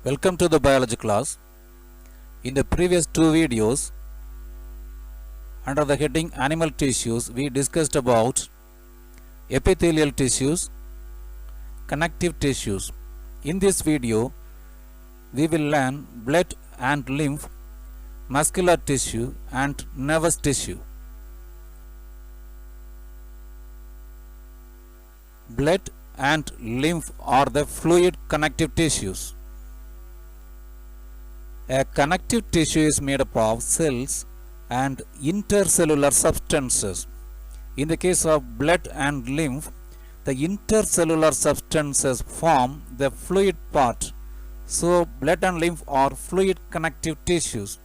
Welcome to the biology class. In the previous two videos, under the heading Animal Tissues, we discussed about epithelial tissues, connective tissues. In this video, we will learn blood and lymph, muscular tissue and nervous tissue. Blood and lymph are the fluid connective tissues. A connective tissue is made up of cells and intercellular substances. In the case of blood and lymph, the intercellular substances form the fluid part. So, blood and lymph are fluid connective tissues.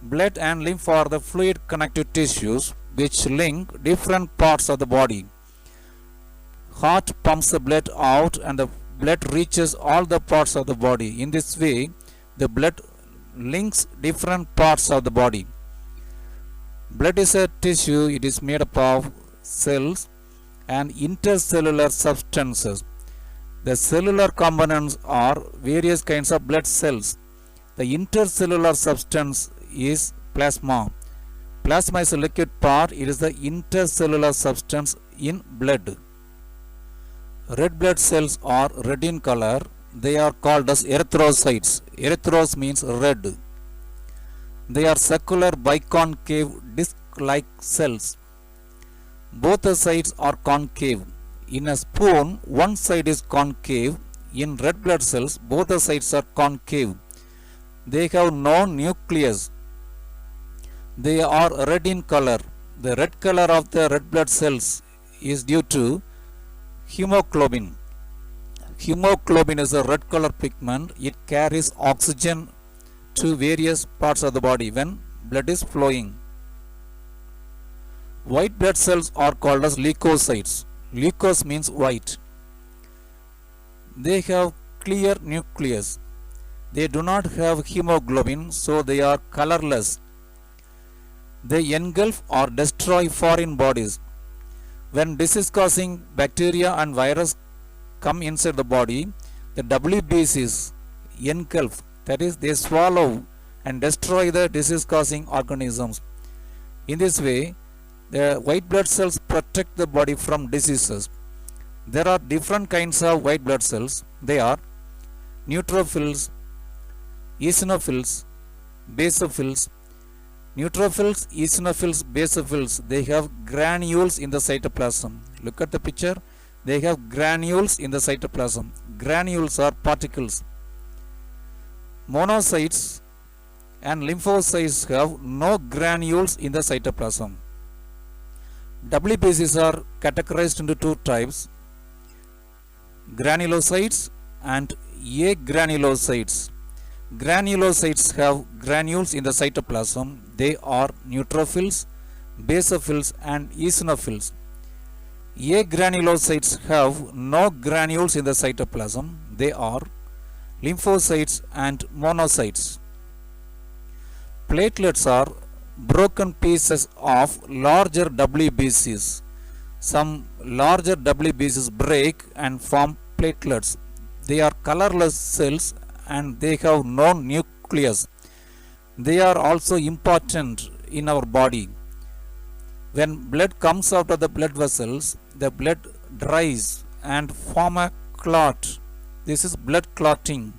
Blood and lymph are the fluid connective tissues which link different parts of the body. Heart pumps the blood out and the blood reaches all the parts of the body. In this way, the blood links different parts of the body. Blood is a tissue. It is made up of cells and intercellular substances. The cellular components are various kinds of blood cells. The intercellular substance is plasma. Plasma is a liquid part. It is the intercellular substance in blood. Red blood cells are red in color. They are called as erythrocytes. Erythros means red. They are circular biconcave disc-like cells. Both the sides are concave. In a spoon, one side is concave. In red blood cells, both the sides are concave. They have no nucleus. They are red in color. The red color of the red blood cells is due to hemoglobin. Hemoglobin is a red color pigment. It carries oxygen to various parts of the body when blood is flowing. White blood cells are called as leukocytes. Leukos means white. They have clear nucleus. They do not have hemoglobin, so they are colorless. They engulf or destroy foreign bodies. When disease-causing bacteria and virus come inside the body, the WBCs engulf, that is, they swallow and destroy the disease-causing organisms. In this way, the white blood cells protect the body from diseases. There are different kinds of white blood cells. They are neutrophils, eosinophils, basophils. Neutrophils, eosinophils, basophils, they have granules in the cytoplasm. Look at the picture. They have granules in the cytoplasm. Granules are particles. Monocytes and lymphocytes have no granules in the cytoplasm. WBCs are categorized into two types: granulocytes and agranulocytes. Granulocytes have granules in the cytoplasm. They are neutrophils, basophils and eosinophils. Agranulocytes have no granules in the cytoplasm. They are lymphocytes and monocytes. Platelets are broken pieces of larger WBCs. Some larger WBCs break and form platelets. They are colorless cells and they have no nucleus. They are also important in our body. When blood comes out of the blood vessels, the blood dries and form a clot. This is blood clotting.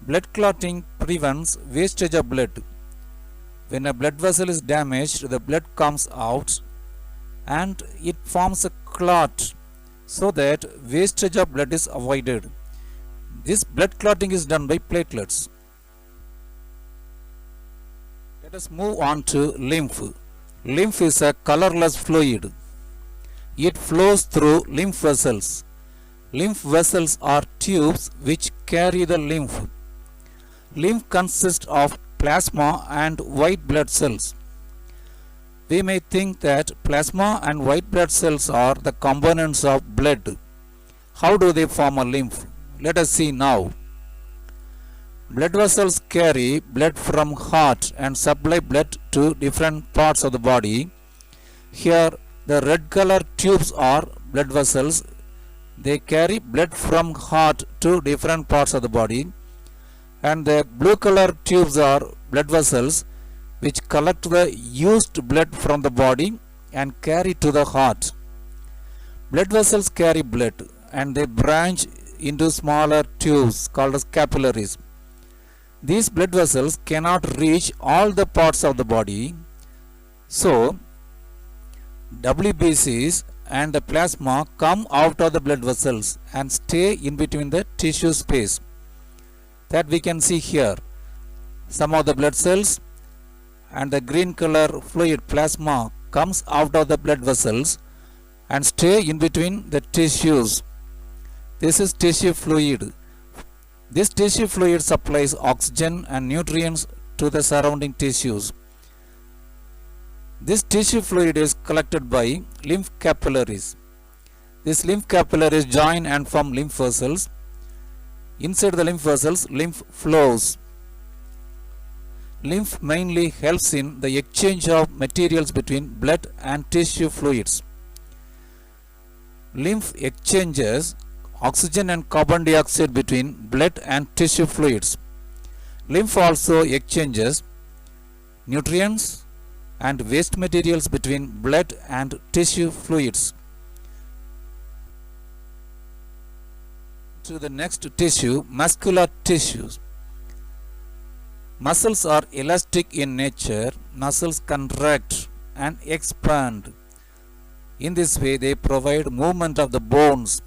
Blood clotting prevents wastage of blood. When a blood vessel is damaged, the blood comes out and it forms a clot so that wastage of blood is avoided. This blood clotting is done by platelets. Let us move on to lymph. Lymph is a colorless fluid. It flows through lymph vessels. Lymph vessels are tubes which carry the lymph. Lymph consists of plasma and white blood cells. We may think that plasma and white blood cells are the components of blood. How do they form a lymph? Let us see now. Blood vessels carry blood from heart and supply blood to different parts of the body. Here the red color tubes are blood vessels. They carry blood from heart to different parts of the body, and the blue color tubes are blood vessels which collect the used blood from the body and carry to the heart. Blood vessels carry blood and they branch into smaller tubes called as capillaries. These blood vessels cannot reach all the parts of the body, so WBCs and the plasma come out of the blood vessels and stay in between the tissue space. That we can see here. Some of the blood cells and the green color fluid plasma comes out of the blood vessels and stay in between the tissues. This is tissue fluid. This tissue fluid supplies oxygen and nutrients to the surrounding tissues. This tissue fluid is collected by lymph capillaries. These lymph capillaries join and form lymph vessels. Inside the lymph vessels, lymph flows. Lymph mainly helps in the exchange of materials between blood and tissue fluids. Lymph exchanges oxygen and carbon dioxide between blood and tissue fluids. Lymph also exchanges nutrients and waste materials between blood and tissue fluids. To the next tissue, muscular tissues. Muscles are elastic in nature. Muscles contract and expand. In this way, they provide movement of the bones.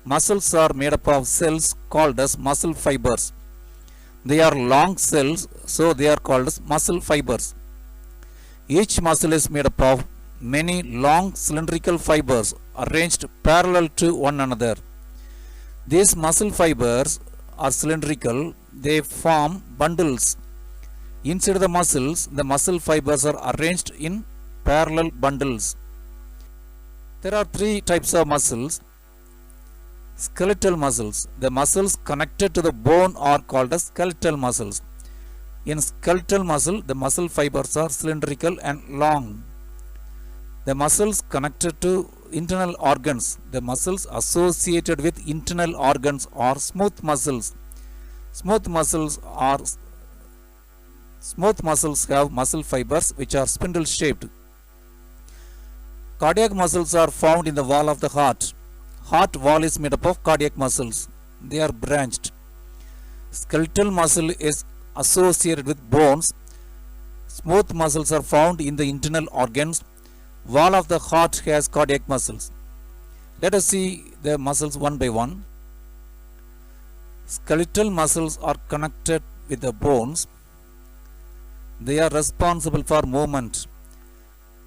Muscles are made up of cells called as muscle fibers. They are long cells, so they are called as muscle fibers. Each muscle is made up of many long cylindrical fibers arranged parallel to one another. These muscle fibers are cylindrical. They form bundles. Inside the muscle fibers are arranged in parallel bundles. There are three types of muscles. Skeletal muscles. The muscles connected to the bone are called as skeletal muscles. In skeletal muscle, the muscle fibers are cylindrical and long. The muscles connected to internal organs, the muscles associated with internal organs are smooth muscles. Smooth muscles have muscle fibers which are spindle shaped. Cardiac muscles are found in the wall of the heart. Heart wall is made up of cardiac muscles. They are branched. Skeletal muscle is associated with bones. Smooth muscles are found in the internal organs. Wall of the heart has cardiac muscles. Let us see the muscles one by one. Skeletal muscles are connected with the bones. They are responsible for movement.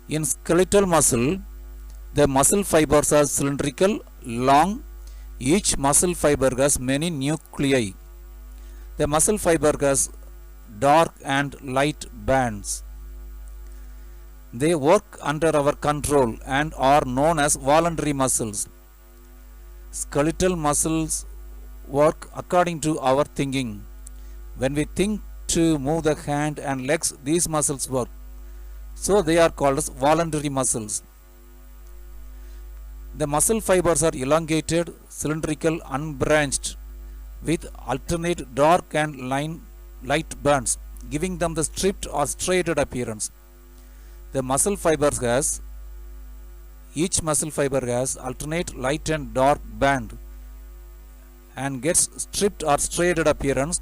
In skeletal muscle, the muscle fibers are cylindrical, long. Each muscle fiber has many nuclei. The muscle fiber has dark and light bands. They work under our control and are known as voluntary muscles. Skeletal muscles work according to our thinking. When we think to move the hand and legs, these muscles work. So they are called as voluntary muscles. The muscle fibers are elongated, cylindrical, unbranched, with alternate dark and light bands, giving them the stripped or striated appearance. The muscle fibers each muscle fiber has alternate light and dark band and gets stripped or striated appearance.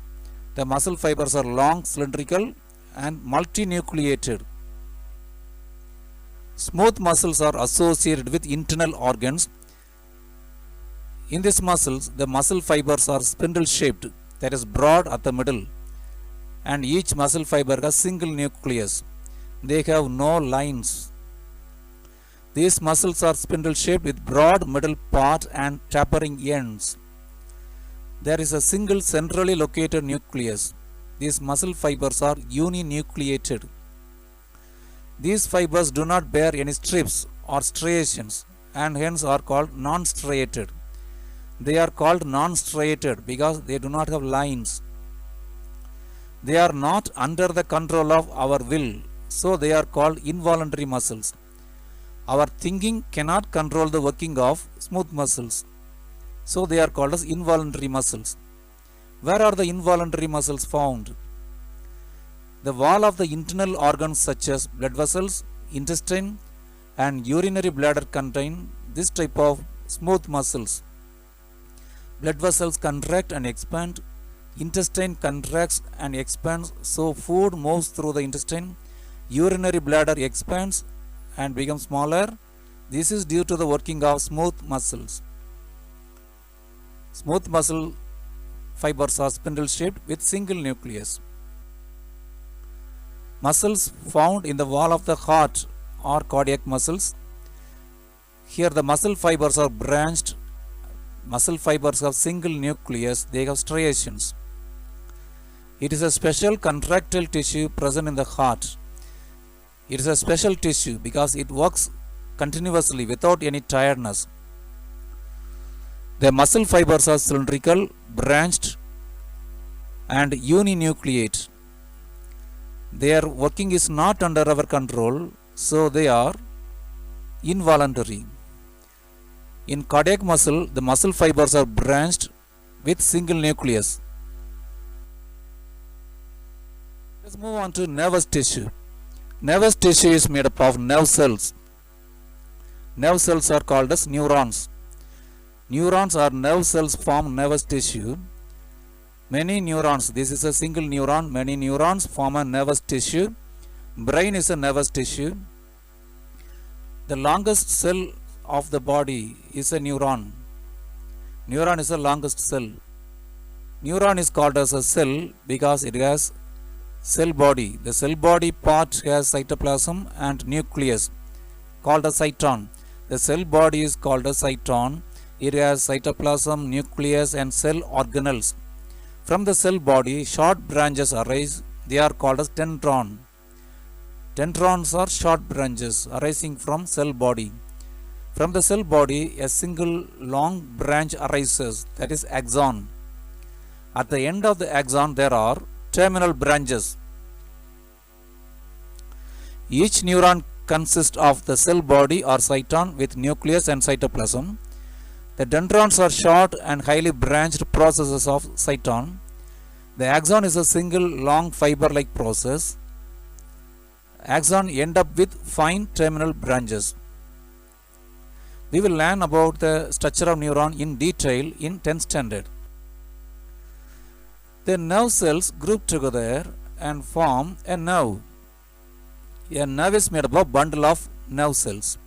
The muscle fibers are long, cylindrical and multinucleated. Smooth muscles are associated with internal organs. In these muscles, the muscle fibers are spindle shaped, that is broad at the middle, and each muscle fiber has single nucleus. They have no lines. These muscles are spindle shaped with broad middle part and tapering ends. There is a single centrally located nucleus. These muscle fibers are uninucleated. These fibers do not bear any strips or striations and hence are called non-striated. They are called non-striated because they do not have lines. They are not under the control of our will, so they are called involuntary muscles. Our thinking cannot control the working of smooth muscles, so they are called as involuntary muscles. Where are the involuntary muscles found? The wall of the internal organs such as blood vessels, intestine, and urinary bladder contain this type of smooth muscles. Blood vessels contract and expand, intestine contracts and expands, so food moves through the intestine. Urinary bladder expands and becomes smaller. This is due to the working of smooth muscles. Smooth muscle fibers are spindle shaped with single nucleus. Muscles found in the wall of the heart are cardiac muscles. Here the muscle fibers are branched. Muscle fibers have single nucleus, they have striations. It is a special contractile tissue present in the heart. It is a special tissue because it works continuously without any tiredness. The muscle fibers are cylindrical, branched, and uninucleate. Their working is not under our control, so they are involuntary. In cardiac muscle, the muscle fibers are branched with single nucleus. Let's move on to nervous tissue. Nervous tissue is made up of nerve cells. Nerve cells are called as neurons. Neurons are nerve cells form nervous tissue. Many neurons, this is a single neuron, many neurons form a nervous tissue. Brain is a nervous tissue. The longest cell of the body is a neuron. Neuron is the longest cell. Neuron is called as a cell because it has cell body. The cell body part has cytoplasm and nucleus called a cyton. The cell body is called a cyton. It has cytoplasm, nucleus, and cell organelles. From the cell body, short branches arise. They are called as dendron. Dendrons are short branches arising from cell body. From the cell body, a single long branch arises, that is axon. At the end of the axon, there are terminal branches. Each neuron consists of the cell body or cyton with nucleus and cytoplasm. The dendrons are short and highly branched processes of cyton. The axon is a single long fiber-like process. Axon end up with fine terminal branches. We will learn about the structure of neuron in detail in 10th standard. The nerve cells group together and form a nerve. A nerve is made up of bundle of nerve cells.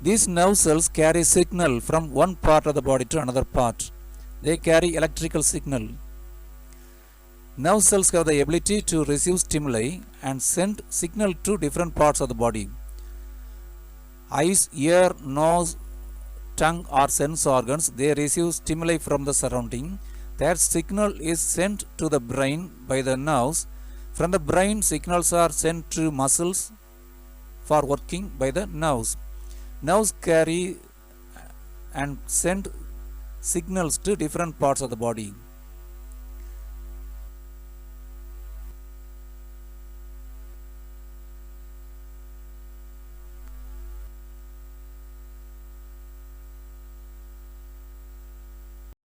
These nerve cells carry signal from one part of the body to another part. They carry electrical signal. Nerve cells have the ability to receive stimuli and send signal to different parts of the body. Eyes, ear, nose, tongue are sense organs. They receive stimuli from the surrounding. That signal is sent to the brain by the nerves. From the brain, signals are sent to muscles for working by the nerves. Nerves carry and send signals to different parts of the body.